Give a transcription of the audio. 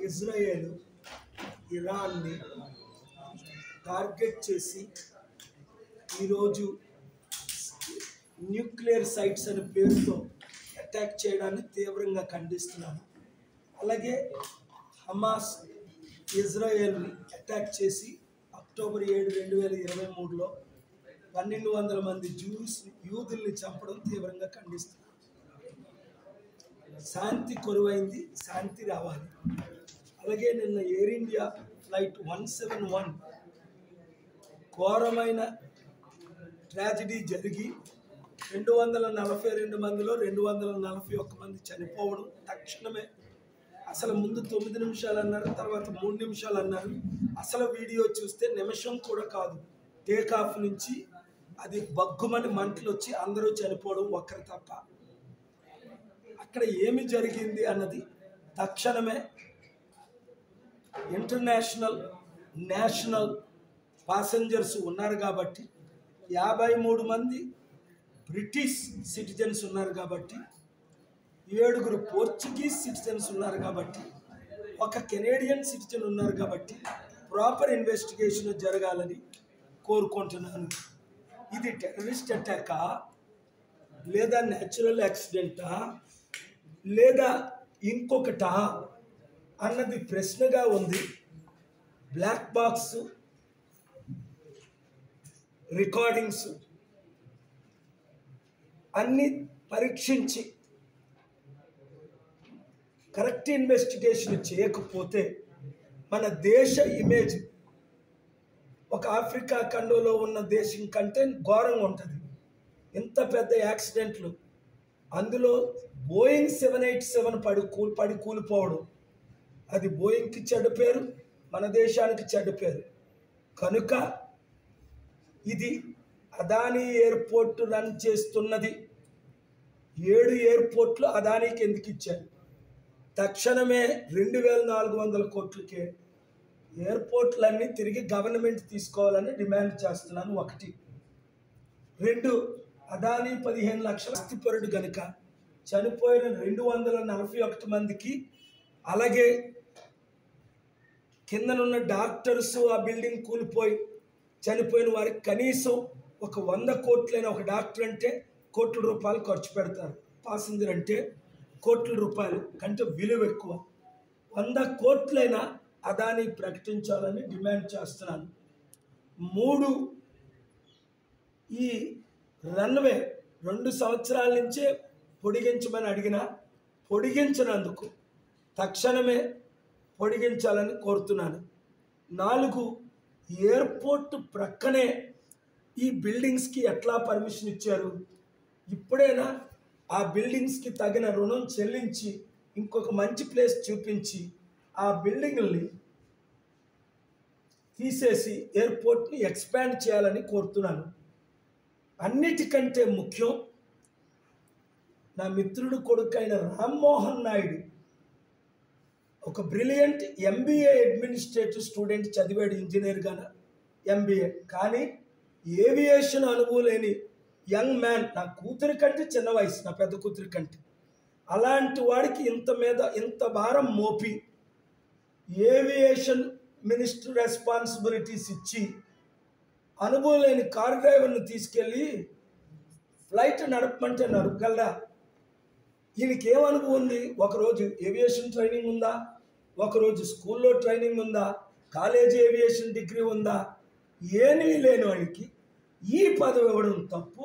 Israel ఇరాన్ని target చేసి ఈరోజు nuclear sites అనే పేరుతో అటాక్ చేయడాన్ని తీవ్రంగా ఖండిస్తున్నాను. అలాగే హమాస్ ఇజ్రాయెల్ని అటాక్ చేసి అక్టోబర్ 7, 2023లో 1200 మంది యూదుల్ని చంపడం తీవ్రంగా ఖండిస్తున్నాను. శాంతి కొరువైంది, శాంతి రావాలి. అలాగే నిన్న ఎయిర్ ఇండియా ఫ్లైట్ 171 ఘోరమైన ట్రాజడీ జరిగి 242 మందిలో 241 మంది చనిపోవడం తక్షణమే. అసలు ముందు 9 నిమిషాలు అన్నారు, తర్వాత 3 నిమిషాలు అన్నారు. అసలు వీడియో చూస్తే నిమిషం కూడా కాదు. టేక్ ఆఫ్ నుంచి అది బగ్గుమని మంటలు వచ్చి అందరూ చనిపోవడం ఒక్కరు తప్ప. అక్కడ ఏమి జరిగింది అన్నది తక్షణమే ఇంటర్నేషనల్ నేషనల్ ప్యాసింజర్స్ ఉన్నారు కాబట్టి, 53 మంది బ్రిటిష్ సిటిజన్స్ ఉన్నారు కాబట్టి, 7 పోర్చుగీస్ సిటిజన్స్ ఉన్నారు కాబట్టి, 1 కెనేడియన్ సిటిజన్ ఉన్నారు కాబట్టి ప్రాపర్ ఇన్వెస్టిగేషన్ జరగాలని కోరుకుంటున్నాను. ఇది టెర్రరిస్ట్ అటాకా లేదా న్యాచురల్ యాక్సిడెంటా లేదా ఇంకొకటా అన్నది ప్రశ్నగా ఉంది. బ్లాక్ బాక్స్ రికార్డింగ్స్ అన్నీ పరీక్షించి కరెక్ట్ ఇన్వెస్టిగేషన్ చేయకపోతే మన దేశ ఇమేజ్ ఒక ఆఫ్రికా ఖండంలో ఉన్న దేశం కంటే ఘోరంగా ఉంటుంది. ఇంత పెద్ద యాక్సిడెంట్లు, అందులో బోయింగ్ 787 పడి కూలిపోవడం, అది బోయింగ్కి చెడ్డ పేరు, మన దేశానికి చెడ్డ పేరు. కనుక ఇది అదానీ ఎయిర్పోర్ట్ రన్ చేస్తున్నది. 7 ఎయిర్పోర్ట్లు అదానీకి ఎందుకు ఇచ్చారు? తక్షణమే 2400 కోట్లకే ఎయిర్పోర్ట్లన్నీ తిరిగి గవర్నమెంట్ తీసుకోవాలని డిమాండ్ చేస్తున్నాను. 1. 2, అదానీ 15 లక్షల ఆస్తిపరుడు కనుక చనిపోయిన 241 మందికి, అలాగే కిందనున్న డాక్టర్స్ ఆ బిల్డింగ్ కూలిపోయి చనిపోయిన వారికి కనీసం ఒక 100 కోట్లైన, ఒక డాక్టర్ అంటే కోట్ల రూపాయలు ఖర్చు పెడతారు, పాసింజర్ అంటే కోట్ల రూపాయలు కంటే విలువ ఎక్కువ. 100 కోట్లైనా అదానీ ప్రకటించాలని డిమాండ్ చేస్తున్నాను. 3, ఈ రన్వే 2 సంవత్సరాల నుంచే పొడిగించమని అడిగినా పొడిగించినందుకు తక్షణమే పొడిగించాలని కోరుతున్నాను. 4, ఎయిర్పోర్ట్ ప్రక్కనే ఈ బిల్డింగ్స్కి ఎట్లా పర్మిషన్ ఇచ్చారు? ఇప్పుడైనా ఆ బిల్డింగ్స్కి తగిన రుణం చెల్లించి ఇంకొక మంచి ప్లేస్ చూపించి ఆ బిల్డింగ్ని తీసేసి ఎయిర్పోర్ట్ని ఎక్స్పాండ్ చేయాలని కోరుతున్నాను. అన్నిటికంటే ముఖ్యం, నా మిత్రుడు కొడుకైన రామ్మోహన్ నాయుడు ఒక బ్రిలియంట్ MBA అడ్మినిస్ట్రేటివ్ స్టూడెంట్ చదివాడు, ఇంజనీర్గా MBA, కానీ ఏవియేషన్ అనుభవం లేని యంగ్ మ్యాన్, నా కూతురి కంటే చిన్న వయసు, నా పెద్ద కూతురి కంటే. అలాంటి వాడికి ఇంత భారం మోపి ఏవియేషన్ మినిస్టర్ రెస్పాన్సిబిలిటీస్ ఇచ్చి అనుభవం లేని కార్ డ్రైవర్ని తీసుకెళ్ళి ఫ్లైట్ నడపమంటే నడపగలరా? ఈయనకి ఏం అనుభవం ఉంది? ఒకరోజు ఏవియేషన్ ట్రైనింగ్ ఉందా? ఒకరోజు స్కూల్లో ట్రైనింగ్ ఉందా? కాలేజీ ఏవియేషన్ డిగ్రీ ఉందా? ఏమీ లేని వాడికి ఈ పదవి ఇవ్వడం తప్పు.